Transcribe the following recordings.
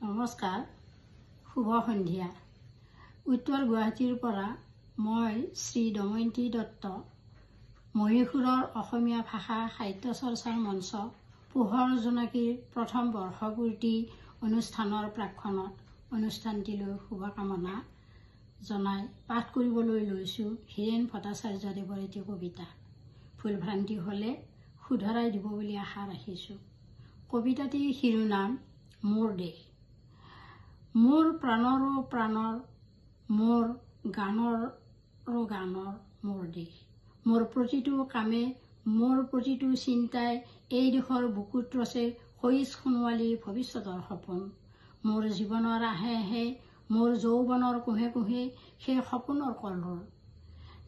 নমস্কাৰ, শুভ সন্ধিয়া। উত্তৰ গুৱাহাটীৰ পৰা মই শ্ৰী দময়ন্তী দত্ত, মহীশূৰৰ অসমীয়া ভাষা সাহিত্য চৰ্চাৰ মঞ্চ পোহৰ জোনাকীৰ প্ৰথম বৰ্ষপূৰ্তি অনুষ্ঠানৰ প্ৰাক্ষণত অনুষ্ঠানটিলৈ শুভকামনা জনাই পাঠ কৰিবলৈ লৈছোঁ হীৰেণ ভট্টাচাৰ্যদেৱৰ এটি কবিতা। ভুলভ্ৰান্তি হ'লে শুধৰাই দিব বুলি আশা ৰাখিছোঁ। কবিতাটিৰ শিৰোনাম মোৰ দেশ। মোৰ প্ৰাণৰো প্ৰাণৰ, মোৰ গানৰো গানৰ মোৰ দেশ। মোৰ প্ৰতিটো কামে, মোৰ প্ৰতিটো চিন্তাই এই দেশৰ বুকুত ৰচে শইচ সোণোৱালী ভৱিষ্যতৰ সপোন। মোৰ জীৱনৰ আহে আহে, মোৰ যৌৱনৰ কোহে কোহে সেই সপোনৰ কলৰৱ।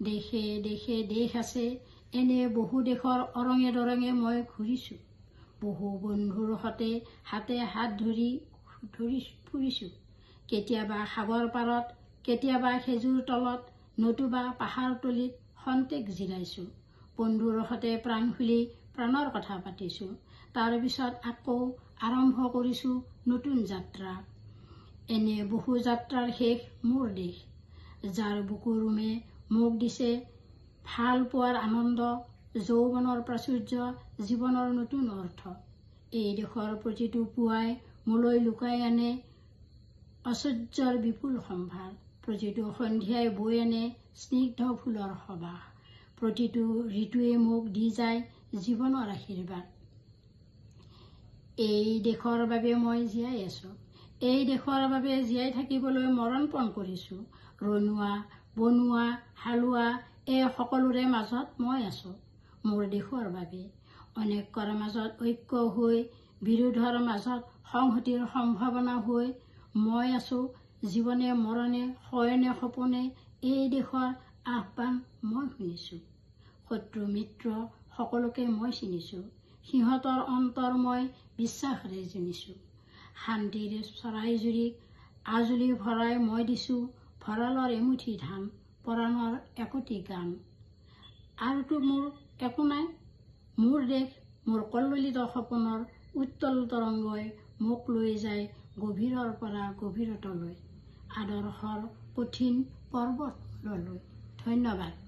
দেশে দেশে দেশ আছে, এনে বহু দেশৰ অৰঙে দৰঙে মই ঘূৰিছোঁ। বহু বন্ধুৰ সতে হাতে হাত ধৰি ফুৰিছোঁ। কেতিয়াবা সাগৰ পাৰত, কেতিয়াবা খেজুৰ তলত, নতুবা পাহাৰ তলিত খন্তেক জিৰাইছোঁ। বন্ধুৰ সতে প্ৰাণ খুলি প্ৰাণৰ কথা পাতিছোঁ। তাৰ পিছত আকৌ আৰম্ভ কৰিছোঁ নতুন যাত্ৰা। এনে বহু যাত্ৰাৰ শেষ মোৰ দেশ, যাৰ বুকুৰুমে মোক দিছে ভাল পোৱাৰ আনন্দ, যৌৱনৰ প্ৰাচুৰ্য, জীৱনৰ নতুন অৰ্থ। এই দেশৰ প্ৰতিটো পুৱাই মোলৈ লুকাই আনে ঐশ্বৰ্যৰ বিপুল সম্ভাৰ। প্ৰতিটো সন্ধিয়াই বৈ আনে স্নিগ্ধ ফুলৰ সবাহ। প্ৰতিটো ঋতুৱে মোক দি যায় জীৱনৰ আশীৰ্বাদ। এই দেশৰ বাবে মই জীয়াই আছোঁ। এই দেশৰ বাবে জীয়াই থাকিবলৈ মৰণপণ কৰিছোঁ। ৰনোৱা, বনোৱা, হালোৱা এই সকলোৰে মাজত মই আছোঁ। মোৰ দেশৰ বাবে অনৈক্যৰ মাজত ঐক্য হৈ, বিৰোধৰ মাজত সংহতিৰ সম্ভাৱনা হৈ মই আছোঁ। জীৱনে মৰণে শয়নে সপোনে এই দেশৰ আহ্বান মই শুনিছোঁ। শত্ৰু মিত্ৰ সকলোকে মই চিনিছোঁ। সিহঁতৰ অন্তৰ মই বিশ্বাসেৰে জিনিছোঁ। শান্তিৰ চৰাইজুৰিক আজলি ভৰাই মই দিছোঁ ভঁৰালৰ এমুঠি ধান, পৰাণৰ একোটি গান। আৰুতো মোৰ একো নাই। মোৰ দেশ, মোৰ কল্লোলিত সপোনৰ উত্তল তৰংগই মোক লৈ যায় গভীৰৰ পৰা গভীৰতলৈ, আদৰ্শৰ কঠিন পৰ্বতলৈ। ধন্যবাদ।